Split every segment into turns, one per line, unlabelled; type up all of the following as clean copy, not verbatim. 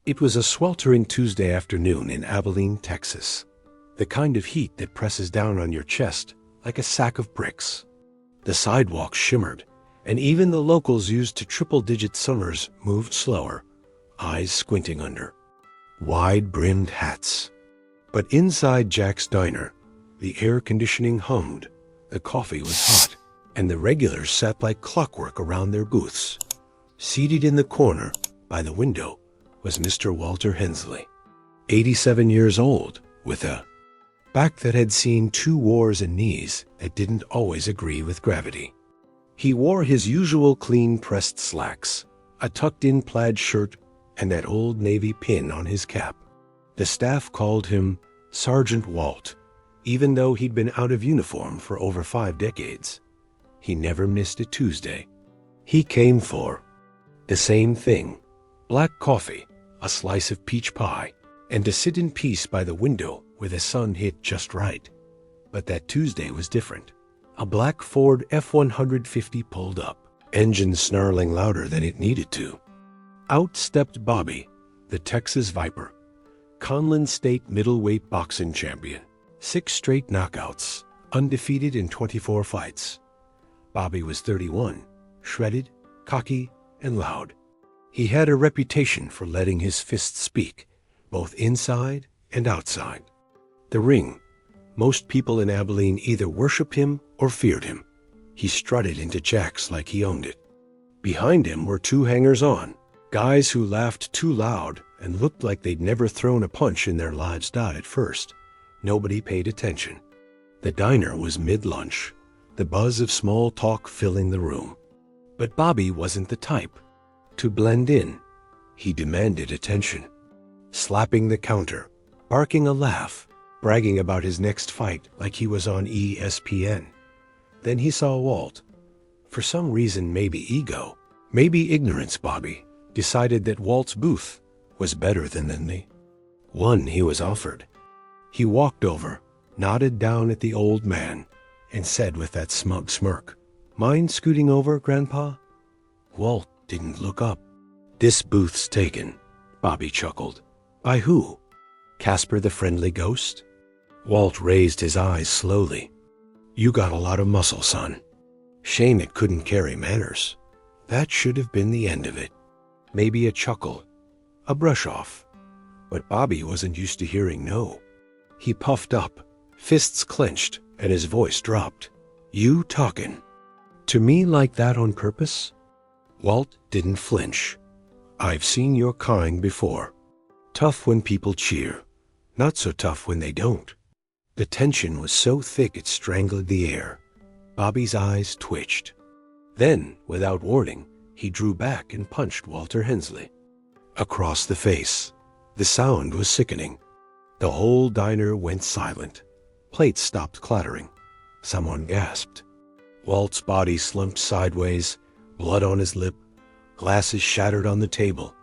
It was a sweltering Tuesday afternoon in Abilene, Texas. The kind of heat that presses down on your chest like a sack of bricks. The sidewalks shimmered, and even the locals used to triple-digit summers moved slower, eyes squinting under wide-brimmed hats. But inside Jack's diner, the air conditioning hummed, the coffee was hot, and the regulars sat like clockwork around their booths. Seated in the corner, by the window, was Mr. Walter Hensley, 87 years old, with a back that had seen 2 wars and knees that didn't always agree with gravity. He wore his usual clean-pressed slacks, a tucked-in plaid shirt, and that old Navy pin on his cap. The staff called him Sergeant Walt, even though he'd been out of uniform for over 5 decades. He never missed a Tuesday. He came for the same thing: black coffee, a slice of peach pie, and to sit in peace by the window where the sun hit just right. But that Tuesday was different. A black Ford F-150 pulled up, engine snarling louder than it needed to. Out stepped Bobby, the Texas Viper, Conlan State middleweight boxing champion. 6 straight knockouts, undefeated in 24 fights. Bobby was 31, shredded, cocky, and loud. He had a reputation for letting his fists speak, both inside and outside. The ring. Most people in Abilene either worshiped him or feared him. He strutted into Jack's like he owned it. Behind him were 2 hangers-on, guys who laughed too loud and looked like they'd never thrown a punch in their lives. At first, nobody paid attention. The diner was mid-lunch, the buzz of small talk filling the room. But Bobby wasn't the type to blend in. He demanded attention, slapping the counter, barking a laugh, bragging about his next fight like he was on ESPN. Then he saw Walt. For some reason, maybe ego, maybe ignorance, Bobby decided that Walt's booth was better than the one he was offered. He walked over, nodded down at the old man, and said with that smug smirk, "Mind scooting over, Grandpa?" Walt didn't look up. "This booth's taken," Bobby chuckled. "By who? Casper the Friendly Ghost?" Walt raised his eyes slowly. "You got a lot of muscle, son. Shame it couldn't carry manners. That should have been the end of it." Maybe a chuckle, a brush-off. But Bobby wasn't used to hearing no. He puffed up, fists clenched, and his voice dropped. "You talking to me like that on purpose?" Walt didn't flinch. "I've seen your kind before. Tough when people cheer, not so tough when they don't." The tension was so thick it strangled the air. Bobby's eyes twitched. Then, without warning, he drew back and punched Walter Hensley across the face. The sound was sickening. The whole diner went silent. Plates stopped clattering. Someone gasped. Walt's body slumped sideways, blood on his lip, glasses shattered on the table.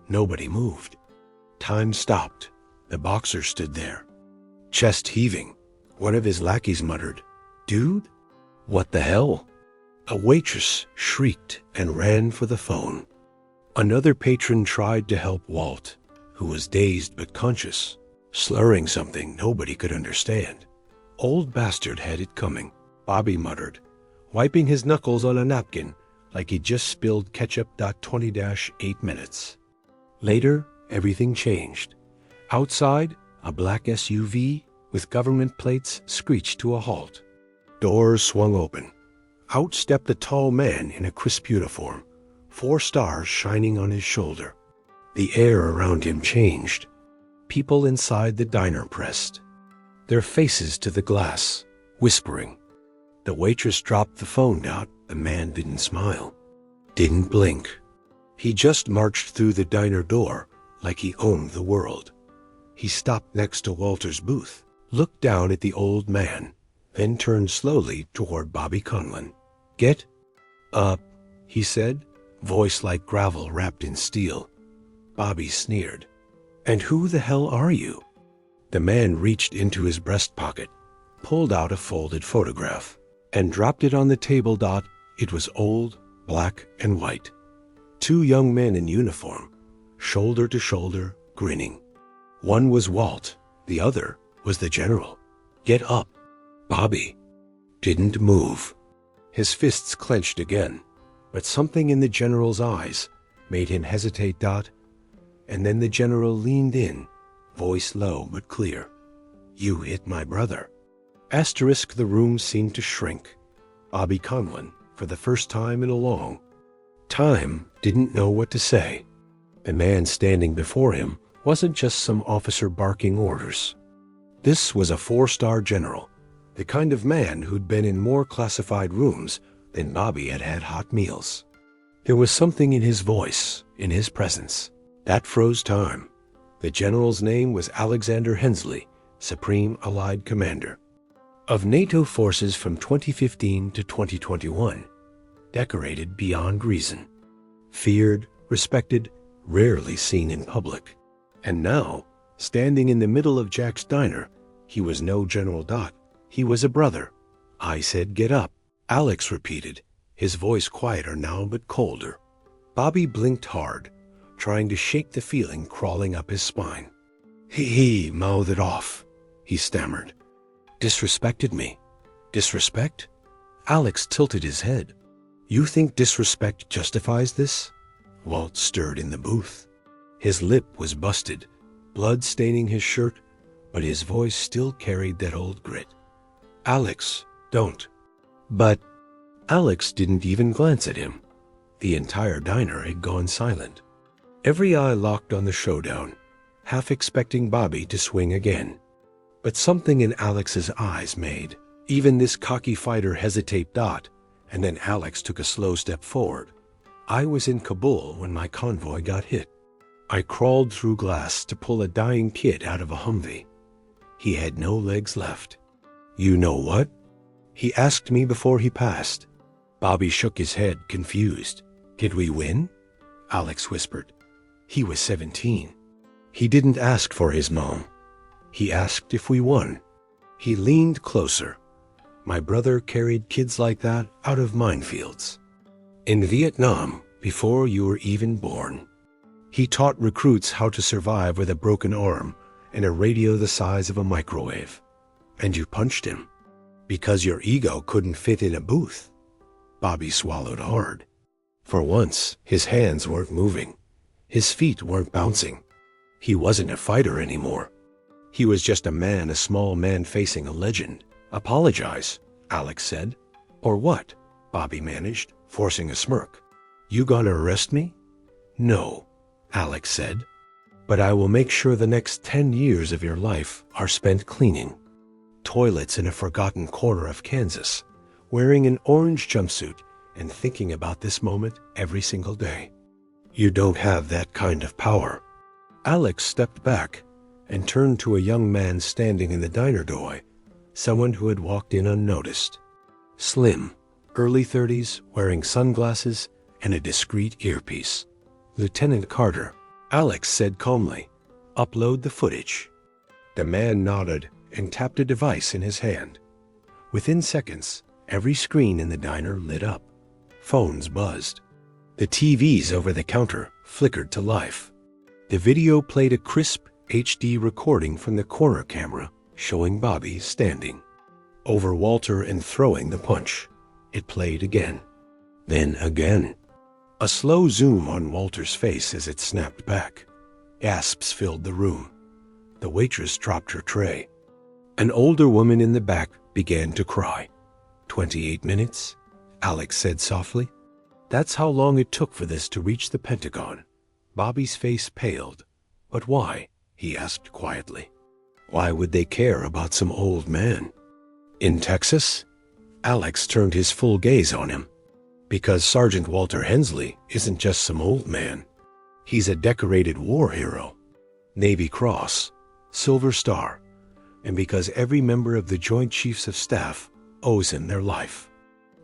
Nobody moved. Time stopped. The boxer stood there, chest heaving. One of his lackeys muttered, "Dude, what the hell?" A waitress shrieked and ran for the phone. Another patron tried to help Walt, who was dazed but conscious, slurring something nobody could understand. "Old bastard had it coming," Bobby muttered, wiping his knuckles on a napkin like he'd just spilled ketchup. 20-8 minutes. Later, everything changed. Outside, a black SUV with government plates screeched to a halt. Doors swung open. Out stepped a tall man in a crisp uniform, 4 stars shining on his shoulder. The air around him changed. People inside the diner pressed, their faces to the glass, whispering. The waitress dropped the phone down. The man didn't smile, didn't blink. He just marched through the diner door like he owned the world. He stopped next to Walter's booth, looked down at the old man, then turned slowly toward Bobby Conlan. "Get up," he said, voice like gravel wrapped in steel. Bobby sneered. "And who the hell are you?" The man reached into his breast pocket, pulled out a folded photograph, and dropped it on the table. It was old, black and white. 2 young men in uniform, shoulder to shoulder, grinning. One was Walt, the other was the general. Get up. Bobby didn't move. His fists clenched again, but something in the general's eyes made him hesitate. And then the general leaned in, voice low but clear. You hit my brother. Asterisk, the room seemed to shrink. Bobby Conlan, for the first time in a long time, didn't know what to say. The man standing before him wasn't just some officer barking orders. This was a 4-star general, the kind of man who'd been in more classified rooms than Bobby had had hot meals. There was something in his voice, in his presence, that froze time. The general's name was Alexander Hensley, Supreme Allied Commander of NATO forces from 2015 to 2021, decorated beyond reason, feared, respected, rarely seen in public. And now, standing in the middle of Jack's diner, he was no General. He was a brother. I said, get up, Alex repeated, his voice quieter now but colder. Bobby blinked hard, trying to shake the feeling crawling up his spine. He mouthed it off. He stammered. Disrespected me. Disrespect? Alex tilted his head. You think disrespect justifies this? Walt stirred in the booth. His lip was busted, blood staining his shirt, but his voice still carried that old grit. Alex, don't. But Alex didn't even glance at him. The entire diner had gone silent. Every eye locked on the showdown, half expecting Bobby to swing again. But something in Alex's eyes made even this cocky fighter hesitate. And then Alex took a slow step forward. I was in Kabul when my convoy got hit. I crawled through glass to pull a dying kid out of a Humvee. He had no legs left. You know what? He asked me before he passed. Bobby shook his head, confused. Did we win? Alex whispered. He was 17. He didn't ask for his mom. He asked if we won. He leaned closer. My brother carried kids like that out of minefields. In Vietnam, before you were even born. He taught recruits how to survive with a broken arm and a radio the size of a microwave. And you punched him because your ego couldn't fit in a booth. Bobby swallowed hard. For once, his hands weren't moving. His feet weren't bouncing. He wasn't a fighter anymore. He was just a small man facing a legend. Apologize, Alex said. Or what? Bobby managed, forcing a smirk. You gonna arrest me? No, Alex said. But I will make sure the next 10 years of your life are spent cleaning toilets in a forgotten corner of Kansas, wearing an orange jumpsuit and thinking about this moment every single day. You don't have that kind of power. Alex stepped back and turned to a young man standing in the diner doorway, someone who had walked in unnoticed. Slim, early 30s, wearing sunglasses and a discreet earpiece. Lieutenant Carter, Alex said calmly. Upload the footage. The man nodded and tapped a device in his hand. Within seconds, every screen in the diner lit up. Phones buzzed. The TVs over the counter flickered to life. The video played a crisp HD recording from the corner camera showing Bobby standing over Walter and throwing the punch. It played again. Then again. A slow zoom on Walter's face as it snapped back. Gasps filled the room. The waitress dropped her tray. An older woman in the back began to cry. 28 minutes, Alex said softly. That's how long it took for this to reach the Pentagon. Bobby's face paled. But why? He asked quietly. Why would they care about some old man? In Texas? Alex turned his full gaze on him. Because Sergeant Walter Hensley isn't just some old man. He's a decorated war hero. Navy Cross, Silver Star, and because every member of the Joint Chiefs of Staff owes him their life.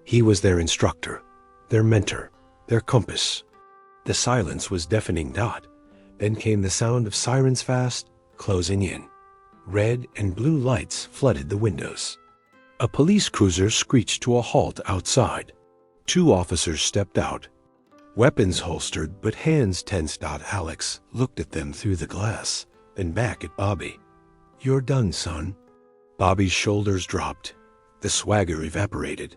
He was their instructor, their mentor, their compass. The silence was deafening. Then came the sound of sirens fast, closing in. Red and blue lights flooded the windows. A police cruiser screeched to a halt outside. 2 officers stepped out. weapons holstered but hands tense. Alex looked at them through the glass, then back at Bobby. "You're done, son." Bobby's shoulders dropped. The swagger evaporated.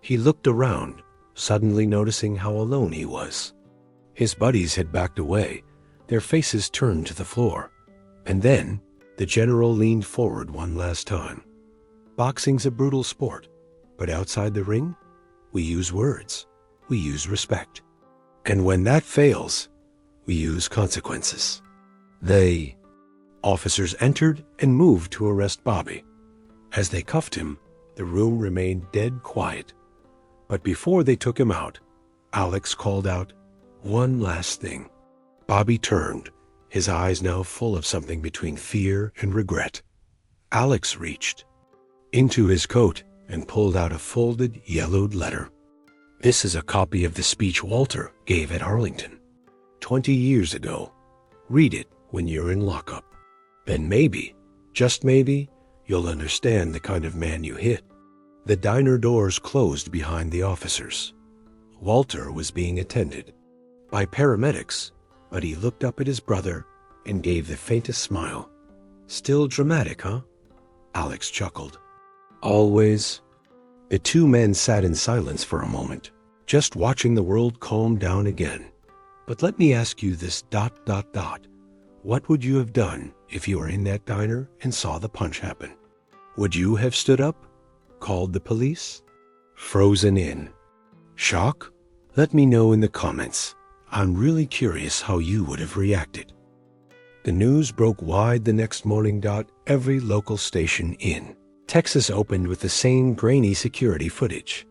He looked around, suddenly noticing how alone he was. His buddies had backed away, their faces turned to the floor. And then, the general leaned forward one last time. "Boxing's a brutal sport, but outside the ring, we use words, we use respect. And when that fails, we use consequences." Officers entered and moved to arrest Bobby. As they cuffed him, the room remained dead quiet. But before they took him out, Alex called out, "One last thing." Bobby turned, his eyes now full of something between fear and regret. Alex reached into his coat and pulled out a folded, yellowed letter. "This is a copy of the speech Walter gave at Arlington 20 years ago. Read it when you're in lockup. Then maybe, just maybe, you'll understand the kind of man you hit." The diner doors closed behind the officers. Walter was being attended by paramedics, but he looked up at his brother and gave the faintest smile. "Still dramatic, huh?" Alex chuckled. "Always." The two men sat in silence for a moment, just watching the world calm down again. "But let me ask you this ... What would you have done if you were in that diner and saw the punch happen? Would you have stood up? Called the police? Frozen in? Shock? Let me know in the comments. I'm really curious how you would have reacted." The news broke wide the next morning. Every local station in Texas opened with the same grainy security footage.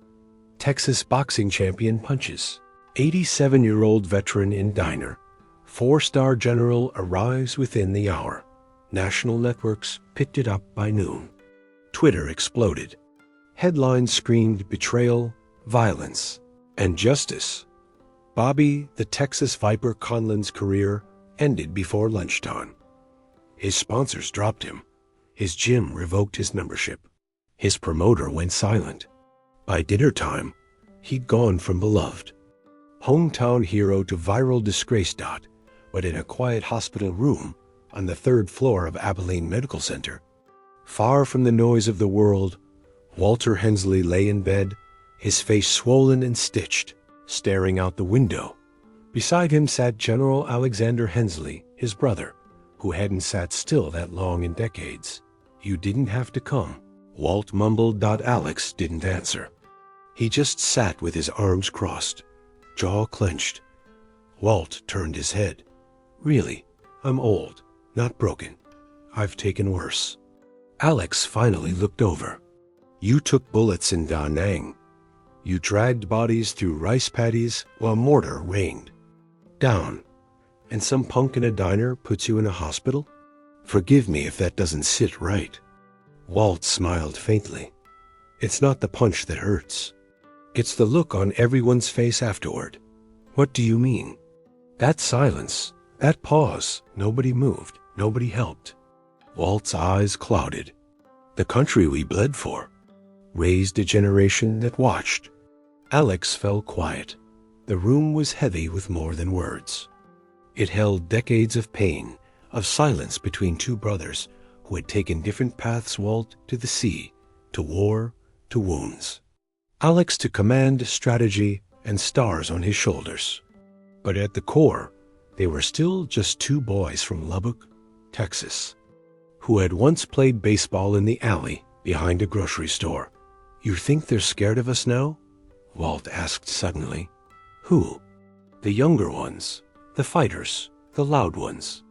Texas boxing champion punches. 87-year-old veteran in diner. 4-star general arrives within the hour. National networks picked it up by noon. Twitter exploded. Headlines screamed betrayal, violence, and justice. Bobby, the Texas Viper Conlan's career ended before lunchtime. His sponsors dropped him. His gym revoked his membership. His promoter went silent. By dinner time, he'd gone from beloved hometown hero to viral disgrace. But in a quiet hospital room on the 3rd floor of Abilene Medical Center, far from the noise of the world, Walter Hensley lay in bed, his face swollen and stitched, staring out the window. Beside him sat General Alexander Hensley, his brother, who hadn't sat still that long in decades. "You didn't have to come," Walt mumbled. Alex didn't answer. He just sat with his arms crossed, jaw clenched. Walt turned his head. "Really, I'm old, not broken. I've taken worse." Alex finally looked over. "You took bullets in Da Nang. You dragged bodies through rice paddies while mortar rained down. And some punk in a diner puts you in a hospital? Forgive me if that doesn't sit right." Walt smiled faintly. "It's not the punch that hurts. It's the look on everyone's face afterward." "What do you mean?" "That silence, that pause, nobody moved, nobody helped." Walt's eyes clouded. "The country we bled for raised a generation that watched." Alex fell quiet. The room was heavy with more than words. It held decades of pain, of silence between two brothers who had taken different paths. Walt to the sea, to war, to wounds. Alex to command, strategy, and stars on his shoulders. But at the core, they were still just two boys from Lubbock, Texas, who had once played baseball in the alley behind a grocery store. "You think they're scared of us now?" Walt asked suddenly. "Who?" "The younger ones, the fighters, the loud ones.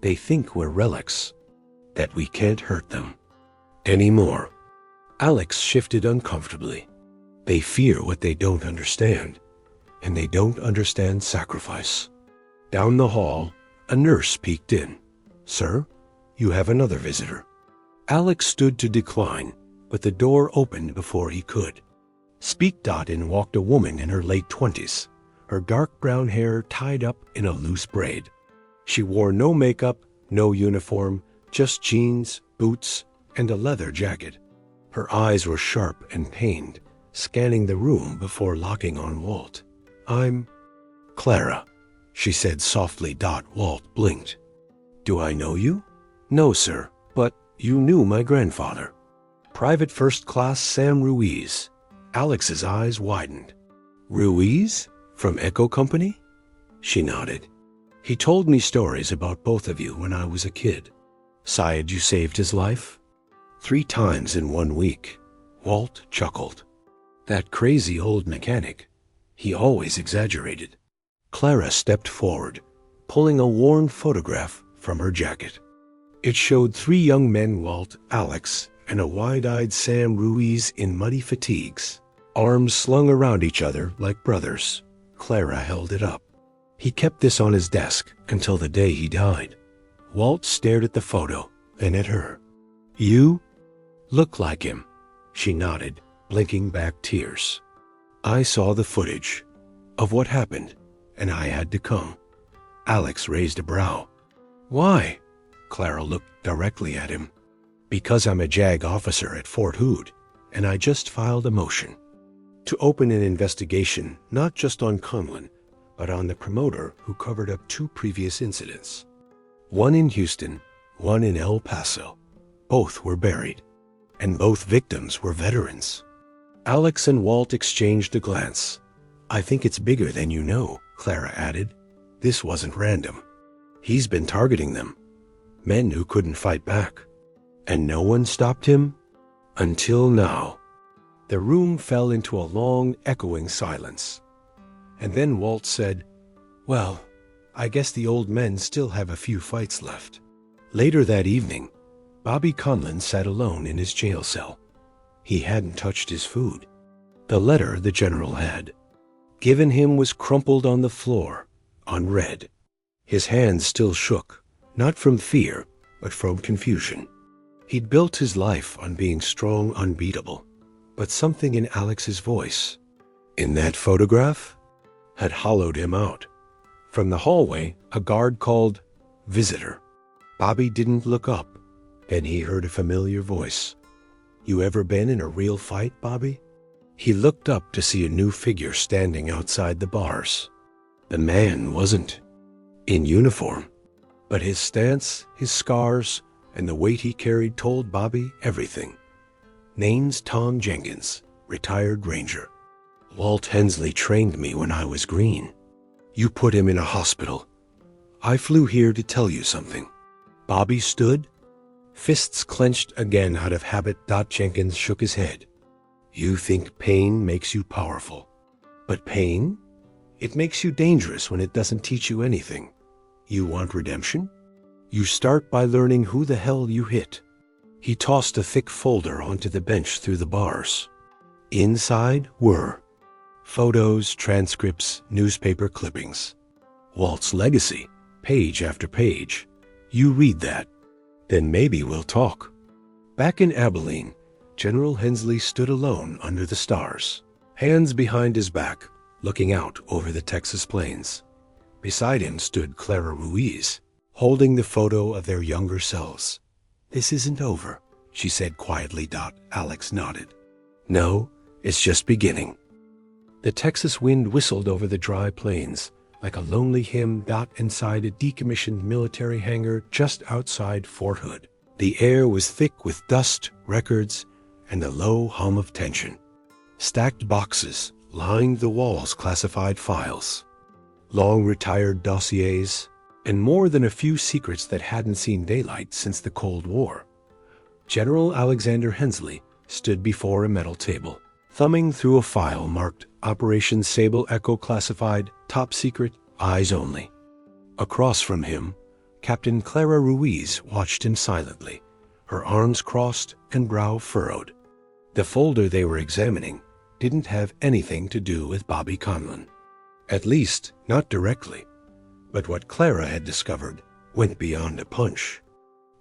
They think we're relics, that we can't hurt them anymore." Alex shifted uncomfortably. "They fear what they don't understand, and they don't understand sacrifice." Down the hall, a nurse peeked in. "Sir, you have another visitor." Alex stood to decline, but the door opened before he could. "Speak." In walked a woman in her late 20s, her dark brown hair tied up in a loose braid. She wore no makeup, no uniform, just jeans, boots, and a leather jacket. Her eyes were sharp and pained, scanning the room before locking on Walt. I'm Clara, she said softly. Walt blinked. Do I know you? No, sir, but you knew my grandfather. Private First Class Sam Ruiz. Alex's eyes widened. Ruiz? From Echo Company? She nodded. He told me stories about both of you when I was a kid. Sayed you saved his life? 3 times in 1 week. Walt chuckled. That crazy old mechanic. He always exaggerated. Clara stepped forward, pulling a worn photograph from her jacket. It showed 3 young men, Walt, Alex, and a wide-eyed Sam Ruiz in muddy fatigues, arms slung around each other like brothers. Clara held it up. He kept this on his desk until the day he died. Walt stared at the photo, then at her. You look like him. She nodded, blinking back tears. I saw the footage of what happened, and I had to come. Alex raised a brow. Why? Clara looked directly at him. Because I'm a JAG officer at Fort Hood, and I just filed a motion to open an investigation not just on Conlan, but on the promoter who covered up 2 previous incidents. One in Houston, one in El Paso. Both were buried, and both victims were veterans. Alex and Walt exchanged a glance. I think it's bigger than you know, Clara added. This wasn't random. He's been targeting them. Men who couldn't fight back. And no one stopped him? Until now. The room fell into a long, echoing silence. And then Walt said, well, I guess the old men still have a few fights left. Later that evening, Bobby Conlan sat alone in his jail cell. He hadn't touched his food. The letter the general had given him was crumpled on the floor, unread. His hands still shook, not from fear, but from confusion. He'd built his life on being strong, unbeatable, but something in Alex's voice, in that photograph, had hollowed him out. From the hallway, a guard called, "Visitor." Bobby didn't look up, and he heard a familiar voice. You ever been in a real fight, Bobby? He looked up to see a new figure standing outside the bars. The man wasn't in uniform, but his stance, his scars, and the weight he carried told Bobby everything. Name's Tom Jenkins, retired ranger. Walt Hensley trained me when I was green. You put him in a hospital. I flew here to tell you something. Bobby stood, fists clenched again out of habit. Jenkins shook his head. You think pain makes you powerful. But pain? It makes you dangerous when it doesn't teach you anything. You want redemption? You start by learning who the hell you hit. He tossed a thick folder onto the bench through the bars. Inside were photos, transcripts, newspaper clippings. Walt's legacy, page after page. You read that, then maybe we'll talk. Back in Abilene, General Hensley stood alone under the stars, hands behind his back, looking out over the Texas plains. Beside him stood Clara Ruiz, holding the photo of their younger selves. This isn't over, she said quietly. Alex nodded. No, it's just beginning. The Texas wind whistled over the dry plains like a lonely hymn. Inside a decommissioned military hangar just outside Fort Hood. The air was thick with dust, records, and the low hum of tension. Stacked boxes lined the walls, classified files, long retired dossiers, and more than a few secrets that hadn't seen daylight since the Cold War. General Alexander Hensley stood before a metal table, thumbing through a file marked Operation Sable Echo Classified, Top Secret, Eyes Only. Across from him, Captain Clara Ruiz watched him silently, her arms crossed and brow furrowed. The folder they were examining didn't have anything to do with Bobby Conlan. At least, not directly. But what Clara had discovered went beyond a punch.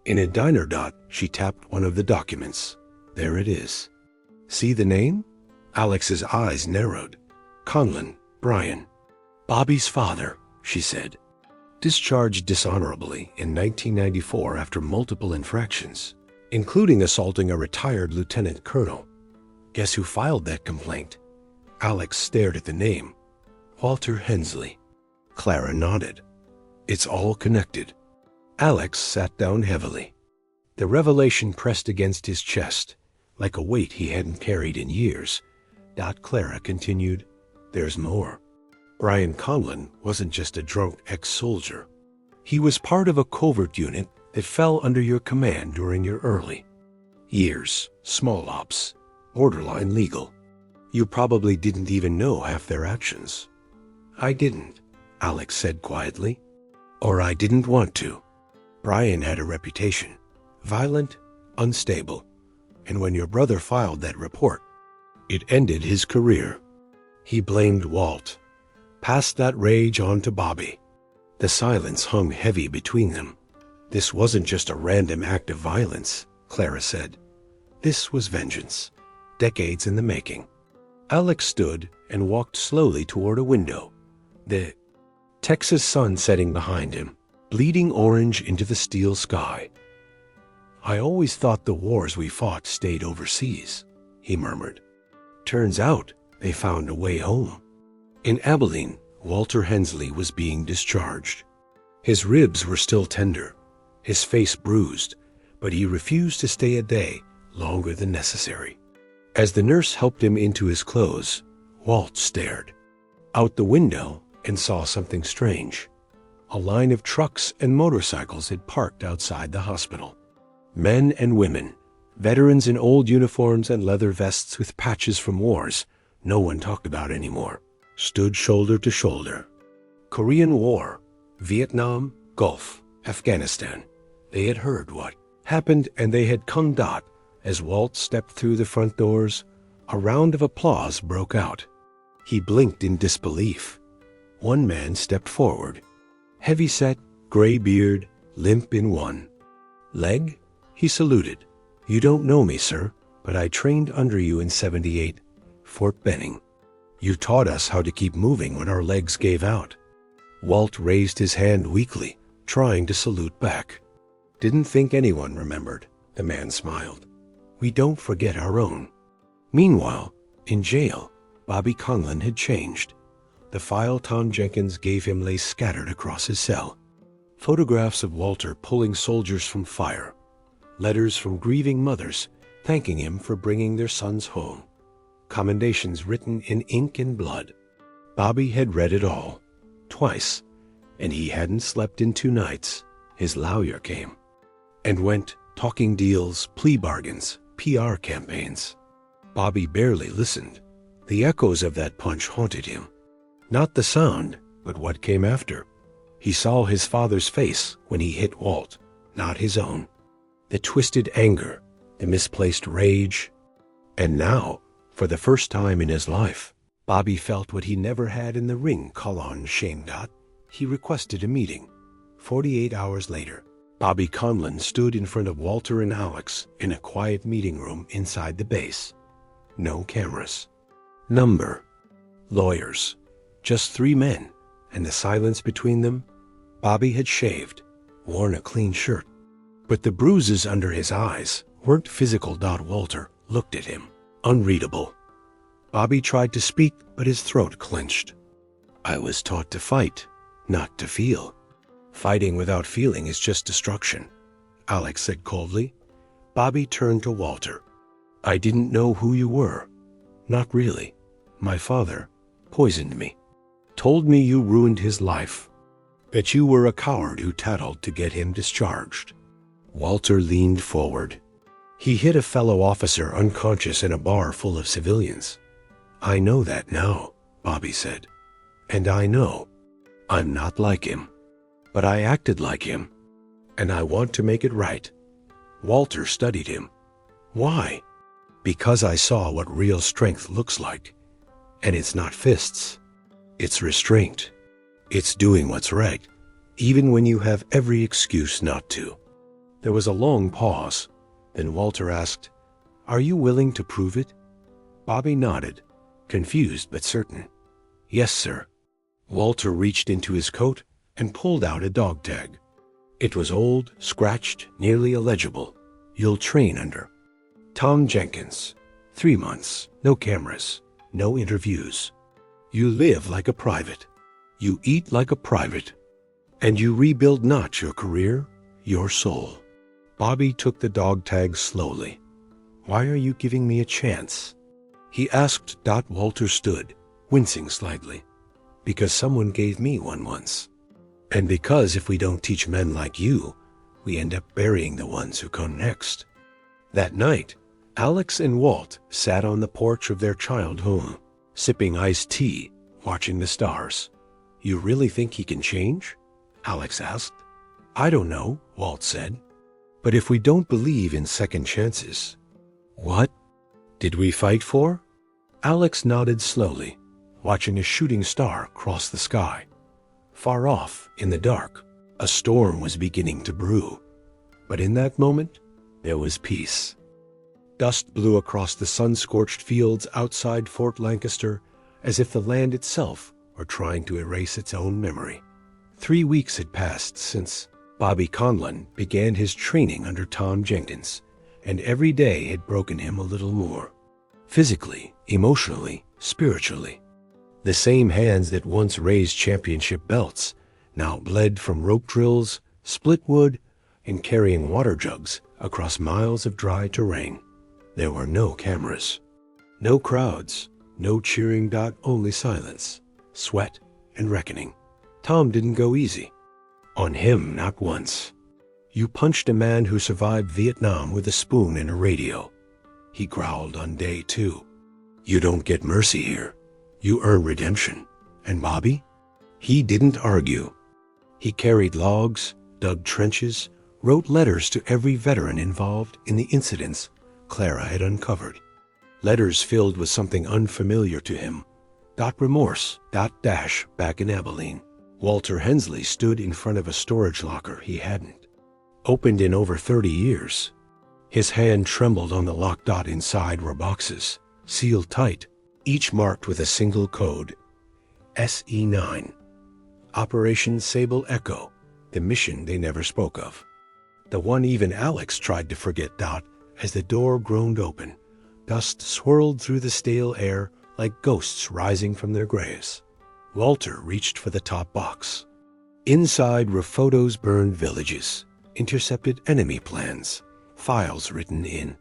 In a diner. She tapped one of the documents. There it is. See the name? Alex's eyes narrowed. Conlan, Brian. Bobby's father, she said. Discharged dishonorably in 1994 after multiple infractions, including assaulting a retired lieutenant colonel. Guess who filed that complaint? Alex stared at the name. Walter Hensley. Clara nodded. It's all connected. Alex sat down heavily. The revelation pressed against his chest, like a weight he hadn't carried in years. Clara continued, There's more. Brian Conlan wasn't just a drunk ex-soldier. He was part of a covert unit that fell under your command during your early years, small ops, borderline legal. You probably didn't even know half their actions. I didn't, Alex said quietly. Or I didn't want to. Brian had a reputation. Violent, unstable. And when your brother filed that report, it ended his career. He blamed Walt. Passed that rage on to Bobby. The silence hung heavy between them. This wasn't just a random act of violence, Clara said. This was vengeance. Decades in the making. Alex stood and walked slowly toward a window. The Texas sun setting behind him, bleeding orange into the steel sky. I always thought the wars we fought stayed overseas, he murmured. Turns out they found a way home. In Abilene, Walter Hensley was being discharged. His ribs were still tender, his face bruised, but he refused to stay a day longer than necessary. As the nurse helped him into his clothes, Walt stared out the window and saw something strange. A line of trucks and motorcycles had parked outside the hospital. Men and women, veterans in old uniforms and leather vests with patches from wars no one talked about anymore, stood shoulder to shoulder. Korean War, Vietnam, Gulf, Afghanistan. They had heard what happened and they had come dot. As Walt stepped through the front doors, a round of applause broke out. He blinked in disbelief. One man stepped forward. Heavy-set, gray beard, limp in one leg. He saluted. You don't know me, sir, but I trained under you in '78, Fort Benning. You taught us how to keep moving when our legs gave out. Walt raised his hand weakly, trying to salute back. Didn't think anyone remembered, the man smiled. We don't forget our own. Meanwhile, in jail, Bobby Conlan had changed. The file Tom Jenkins gave him lay scattered across his cell. Photographs of Walter pulling soldiers from fire. Letters from grieving mothers thanking him for bringing their sons home. Commendations written in ink and blood. Bobby had read it all, twice, and he hadn't slept in 2 nights. His lawyer came and went, talking deals, plea bargains, PR campaigns. Bobby barely listened. The echoes of that punch haunted him. Not the sound, but what came after. He saw his father's face when he hit Walt, not his own. The twisted anger, the misplaced rage. And now, for the first time in his life, Bobby felt what he never had in the ring Conlan shamed at. He requested a meeting. 48 hours later, Bobby Conlan stood in front of Walter and Alex in a quiet meeting room inside the base. No cameras. Number. Lawyers. Just 3 men, and the silence between them. Bobby had shaved, worn a clean shirt. But the bruises under his eyes weren't physical. Walter looked at him, unreadable. Bobby tried to speak, but his throat clenched. I was taught to fight, not to feel. Fighting without feeling is just destruction, Alex said coldly. Bobby turned to Walter. I didn't know who you were. Not really. My father poisoned me. Told me you ruined his life. That you were a coward who tattled to get him discharged. Walter leaned forward. He hit a fellow officer unconscious in a bar full of civilians. I know that now, Bobby said. And I know I'm not like him. But I acted like him, and I want to make it right. Walter studied him. Why? Because I saw what real strength looks like. And it's not fists. It's restraint. It's doing what's right, even when you have every excuse not to. There was a long pause. Then Walter asked, Are you willing to prove it? Bobby nodded, confused but certain. Yes, sir. Walter reached into his coat and pulled out a dog tag. It was old, scratched, nearly illegible. You'll train under Tom Jenkins. 3 months, no cameras, no interviews. You live like a private. You eat like a private. And you rebuild not your career, your soul. Bobby took the dog tag slowly. Why are you giving me a chance? He asked. Walter stood, wincing slightly. Because someone gave me one once. And because if we don't teach men like you, we end up burying the ones who come next. That night, Alex and Walt sat on the porch of their child home, sipping iced tea, watching the stars. You really think he can change? Alex asked. I don't know, Walt said. But if we don't believe in second chances, what did we fight for? Alex nodded slowly, watching a shooting star cross the sky. Far off, in the dark, a storm was beginning to brew. But in that moment, there was peace. Dust blew across the sun-scorched fields outside Fort Lancaster as if the land itself were trying to erase its own memory. 3 weeks had passed since Bobby Conlan began his training under Tom Jenkins, and every day had broken him a little more. Physically, emotionally, spiritually. The same hands that once raised championship belts now bled from rope drills, split wood, and carrying water jugs across miles of dry terrain. There were no cameras, no crowds, no cheering. Only silence, sweat, and reckoning. Tom didn't go easy. On him, not once. You punched a man who survived Vietnam with a spoon and a radio. He growled on day 2. You don't get mercy here. You earn redemption. And Bobby? He didn't argue. He carried logs, dug trenches, wrote letters to every veteran involved in the incidents Clara had uncovered. Letters filled with something unfamiliar to him. Remorse. Back in Abilene. Walter Hensley stood in front of a storage locker he hadn't opened in over 30 years. His hand trembled on the lock. Inside were boxes, sealed tight, each marked with a single code. SE9. Operation Sable Echo, the mission they never spoke of. The one even Alex tried to forget. As the door groaned open, dust swirled through the stale air like ghosts rising from their graves. Walter reached for the top box. Inside were photos, burned villages, intercepted enemy plans, files written in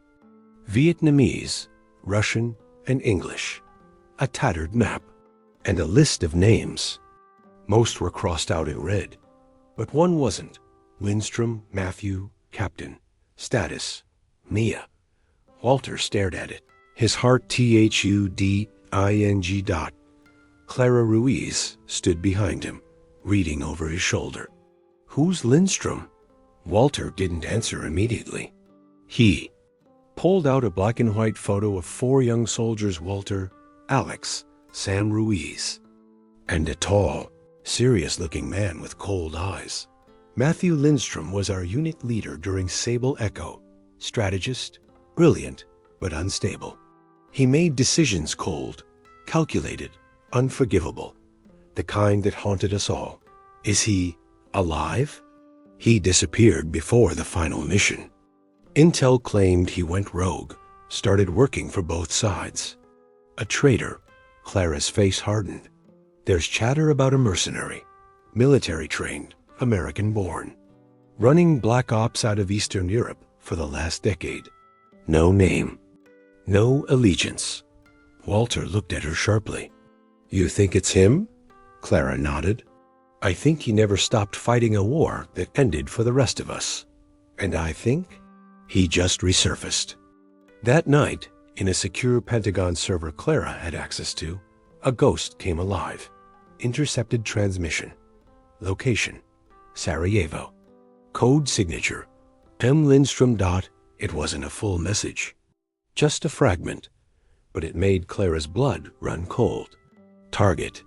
Vietnamese, Russian, and English, a tattered map, and a list of names. Most were crossed out in red, but one wasn't. Lindstrom, Matthew, Captain, status, Mia. Walter stared at it, his heart thuding. Clara Ruiz stood behind him, reading over his shoulder. Who's Lindstrom? Walter didn't answer immediately. He pulled out a black and white photo of 4 young soldiers: Walter, Alex, Sam Ruiz, and a tall, serious-looking man with cold eyes. Matthew Lindstrom was our unit leader during Sable Echo. Strategist, brilliant, but unstable. He made decisions cold, calculated, unforgivable, the kind that haunted us all. Is he alive? He disappeared before the final mission. Intel claimed he went rogue, started working for both sides. A traitor. Clara's face hardened. There's chatter about a mercenary, military-trained, American-born, running black ops out of Eastern Europe for the last decade. No name, no allegiance. Walter looked at her sharply. You think it's him? Clara nodded. I think he never stopped fighting a war that ended for the rest of us. And I think he just resurfaced. That night, in a secure Pentagon server Clara had access to, a ghost came alive. Intercepted transmission. Location: Sarajevo. Code signature: M. Lindstrom. It wasn't a full message, just a fragment, but it made Clara's blood run cold. Target: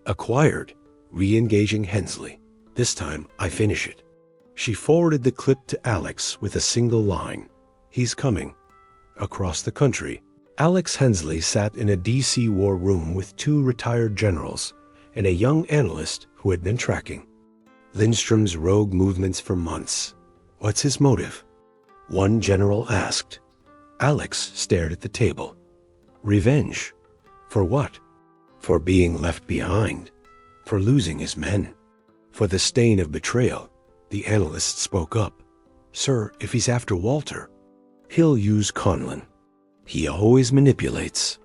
acquired, re-engaging Hensley. This time, I finish it. She forwarded the clip to Alex with a single line. He's coming. Across the country, Alex Hensley sat in a DC war room with 2 retired generals and a young analyst who had been tracking Lindstrom's rogue movements for months. What's his motive? One general asked. Alex stared at the table. Revenge. For what? For being left behind. For losing his men. For the stain of betrayal. The analyst spoke up. Sir, if he's after Walter, he'll use Conlan. He always manipulates.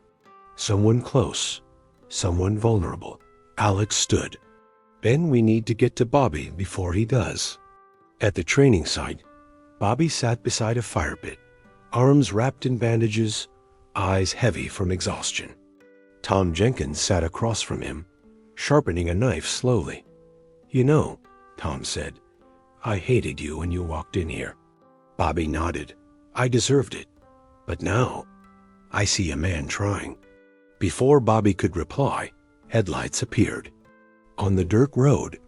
Someone close. Someone vulnerable. Alex stood. Ben, we need to get to Bobby before he does. At the training site, Bobby sat beside a fire pit, arms wrapped in bandages, eyes heavy from exhaustion. Tom Jenkins sat across from him, sharpening a knife slowly. You know, Tom said, I hated you when you walked in here. Bobby nodded. I deserved it. But now, I see a man trying. Before Bobby could reply, headlights appeared. On the dirt road,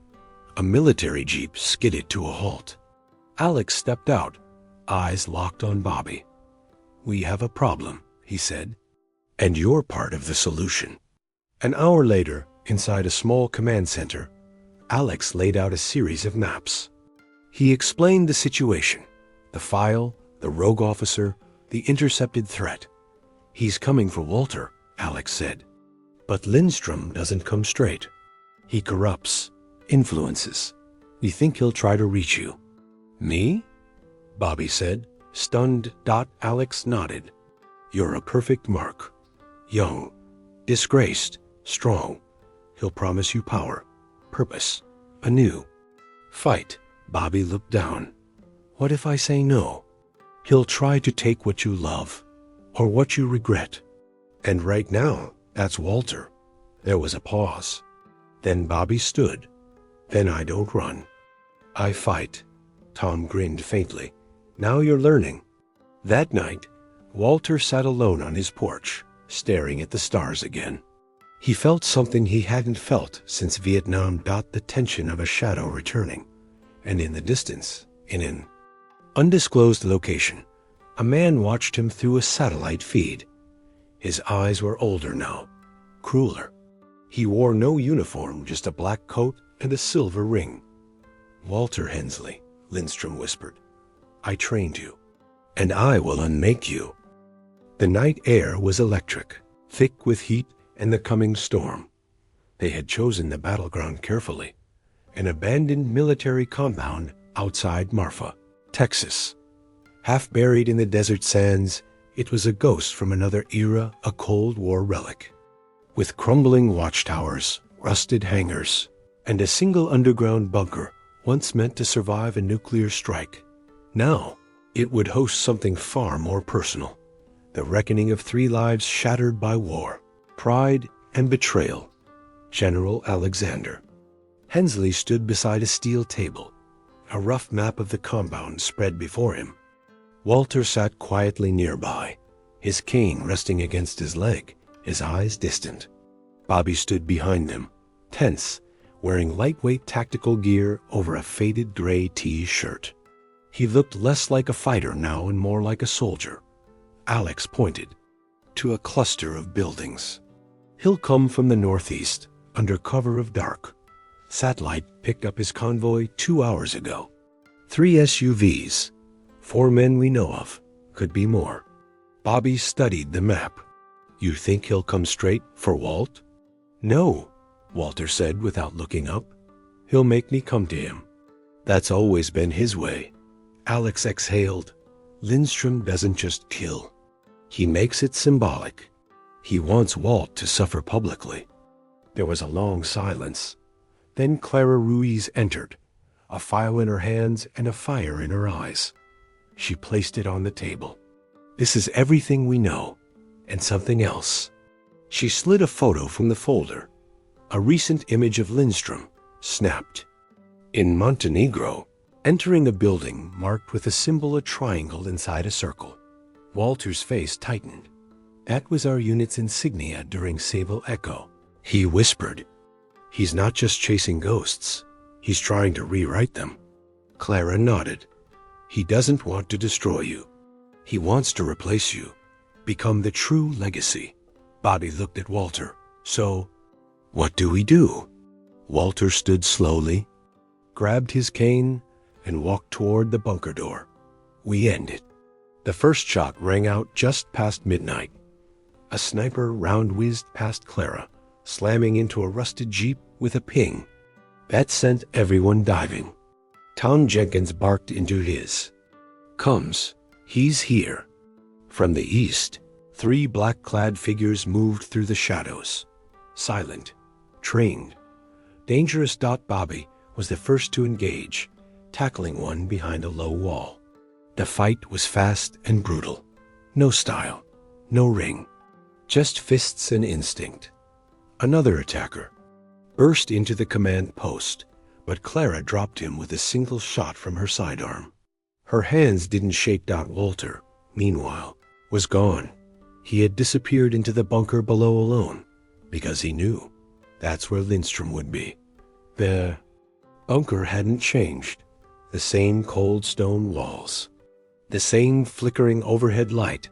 a military jeep skidded to a halt. Alex stepped out, eyes locked on Bobby. We have a problem, he said, and you're part of the solution. An hour later, inside a small command center, Alex laid out a series of maps. He explained the situation, the file, the rogue officer, the intercepted threat. He's coming for Walter, Alex said. But Lindstrom doesn't come straight. He corrupts, influences. We think he'll try to reach you. Me? Bobby said, stunned. Alex nodded. You're a perfect mark. Young, disgraced, strong. He'll promise you power, purpose, a new fight. Bobby looked down. What if I say no? He'll try to take what you love, or what you regret. And right now, that's Walter. There was a pause. Then Bobby stood. Then I don't run. I fight. Tom grinned faintly. Now you're learning. That night, Walter sat alone on his porch, staring at the stars again. He felt something he hadn't felt since Vietnam. The tension of a shadow returning. And in the distance, in an undisclosed location, a man watched him through a satellite feed. His eyes were older now, crueler. He wore no uniform, just a black coat and a silver ring. Walter Hensley, Lindstrom whispered, I trained you, and I will unmake you. The night air was electric, thick with heat and the coming storm. They had chosen the battleground carefully, an abandoned military compound outside Marfa, Texas. Half buried in the desert sands, it was a ghost from another era, a Cold War relic. With crumbling watchtowers, rusted hangars, and a single underground bunker once meant to survive a nuclear strike. Now, it would host something far more personal. The reckoning of 3 lives shattered by war, pride and betrayal. General Alexander. Hensley stood beside a steel table, a rough map of the compound spread before him. Walter sat quietly nearby, his cane resting against his leg, his eyes distant. Bobby stood behind them, tense, wearing lightweight tactical gear over a faded gray T-shirt. He looked less like a fighter now and more like a soldier. Alex pointed to a cluster of buildings. He'll come from the northeast, under cover of dark. Satellite picked up his convoy 2 hours ago. 3 SUVs, 4 men we know of, could be more. Bobby studied the map. You think he'll come straight for Walt? No, Walter said without looking up. He'll make me come to him. That's always been his way. Alex exhaled. Lindstrom doesn't just kill. He makes it symbolic. He wants Walt to suffer publicly. There was a long silence. Then Clara Ruiz entered, a file in her hands and a fire in her eyes. She placed it on the table. This is everything we know, and something else. She slid a photo from the folder, a recent image of Lindstrom, snapped. In Montenegro, entering a building marked with a symbol, a triangle inside a circle. Walter's face tightened. That was our unit's insignia during Sable Echo. He whispered. He's not just chasing ghosts. He's trying to rewrite them. Clara nodded. He doesn't want to destroy you. He wants to replace you, become the true legacy. Bobby looked at Walter. So, what do we do? Walter stood slowly, grabbed his cane, and walked toward the bunker door. We end it. The first shot rang out just past midnight. A sniper round whizzed past Clara, slamming into a rusted Jeep with a ping. That sent everyone diving. Tom Jenkins barked into his. Comes. He's here. From the east, 3 black-clad figures moved through the shadows. Silent. Trained. Dangerous. Bobby was the first to engage, tackling one behind a low wall. The fight was fast and brutal. No style. No ring. Just fists and instinct. Another attacker burst into the command post, but Clara dropped him with a single shot from her sidearm. Her hands didn't shake. Walter, meanwhile, was gone. He had disappeared into the bunker below alone, because he knew that's where Lindstrom would be. The bunker hadn't changed. The same cold stone walls. The same flickering overhead light.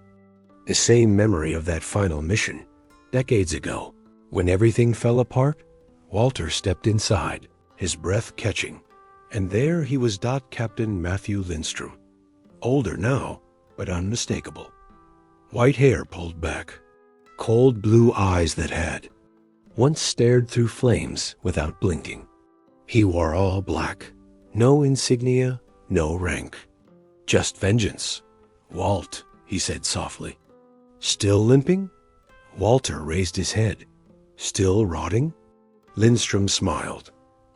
The same memory of that final mission, decades ago. When everything fell apart, Walter stepped inside, his breath catching, and there he was. Captain Matthew Lindstrom. Older now, but unmistakable. White hair pulled back. Cold blue eyes that had once stared through flames without blinking. He wore all black. No insignia, no rank. Just vengeance. Walt, he said softly. Still limping? Walter raised his head. Still rotting? Lindstrom smiled.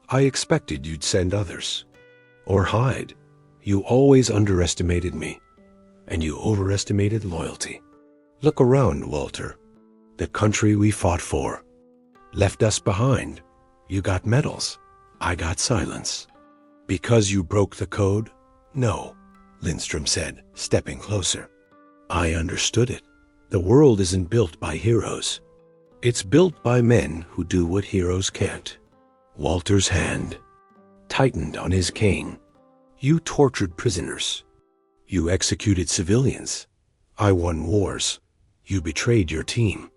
I expected you'd send others. Or hide. You always underestimated me. And you overestimated loyalty. Look around, Walter. The country we fought for. Left us behind. You got medals. I got silence. Because you broke the code? No, Lindstrom said, stepping closer. I understood it. The world isn't built by heroes. It's built by men who do what heroes can't. Walter's hand tightened on his cane. You tortured prisoners. You executed civilians. I won wars. You betrayed your team.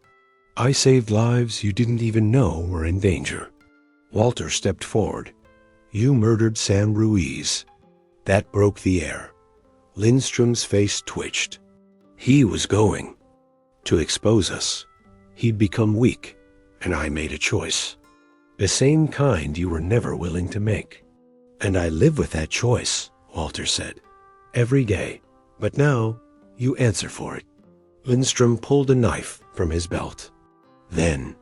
I saved lives you didn't even know were in danger. Walter stepped forward. You murdered Sam Ruiz. That broke the air. Lindstrom's face twitched. He was going to expose us. He'd become weak, and I made a choice. The same kind you were never willing to make. And I live with that choice, Walter said. Every day. But now, you answer for it. Lindstrom pulled a knife from his belt. Then,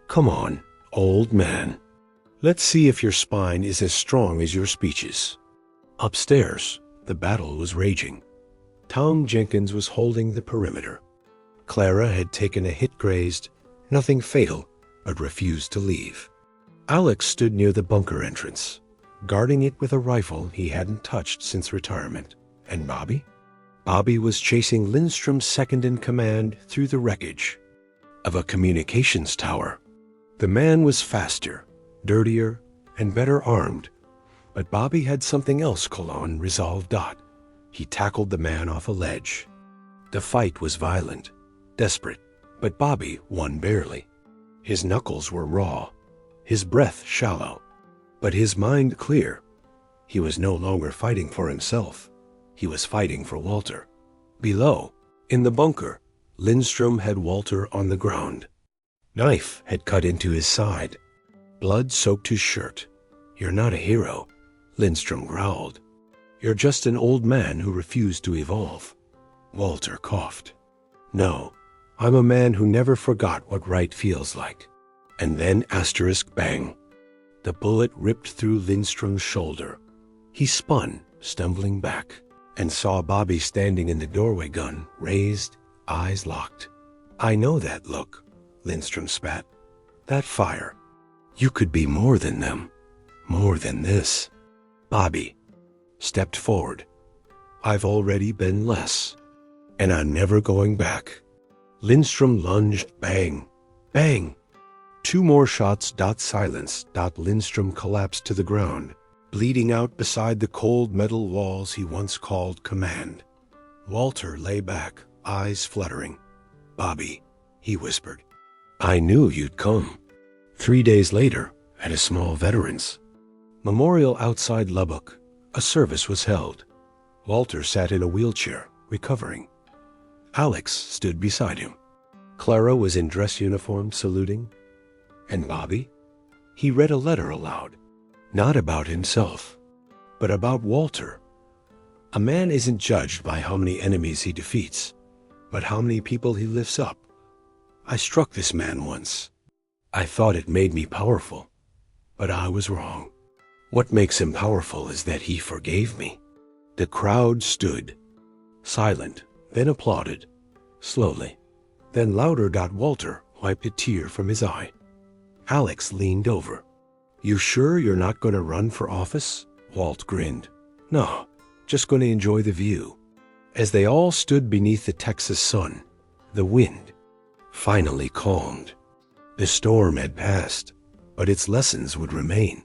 come on, old man. Let's see if your spine is as strong as your speeches. Upstairs, the battle was raging. Tom Jenkins was holding the perimeter. Clara had taken a hit grazed, nothing fatal, but refused to leave. Alex stood near the bunker entrance, guarding it with a rifle he hadn't touched since retirement. And Bobby? Bobby was chasing Lindstrom's second-in-command through the wreckage of a communications tower. The man was faster, dirtier, and better armed, but Bobby had something else. Conlan resolved. He tackled the man off a ledge. The fight was violent, desperate, but Bobby won barely. His knuckles were raw, his breath shallow, but his mind clear. He was no longer fighting for himself. He was fighting for Walter. Below, in the bunker, Lindstrom had Walter on the ground. Knife had cut into his side. Blood soaked his shirt. You're not a hero, Lindstrom growled. You're just an old man who refused to evolve. Walter coughed. No, I'm a man who never forgot what right feels like. And then bang. The bullet ripped through Lindstrom's shoulder. He spun, stumbling back, and saw Bobby standing in the doorway, gun raised, eyes locked. I know that look, Lindstrom spat. That fire. You could be more than them. More than this. Bobby stepped forward. I've already been less, and I'm never going back. Lindstrom lunged. Bang. Bang. 2 more shots. Silence. Lindstrom collapsed to the ground, bleeding out beside the cold metal walls he once called command. Walter lay back, eyes fluttering. Bobby, he whispered. I knew you'd come. 3 days later, at a small veterans memorial outside Lubbock, a service was held. Walter sat in a wheelchair, recovering. Alex stood beside him. Clara was in dress uniform, saluting. And Bobby? He read a letter aloud, not about himself, but about Walter. A man isn't judged by how many enemies he defeats, but how many people he lifts up. I struck this man once. I thought it made me powerful, but I was wrong. What makes him powerful is that he forgave me. The crowd stood, silent, then applauded, slowly. Then louder. Walter wiped a tear from his eye. Alex leaned over. "You sure you're not going to run for office?" Walt grinned. "No, just going to enjoy the view." As they all stood beneath the Texas sun, the wind finally calmed. The storm had passed, but its lessons would remain.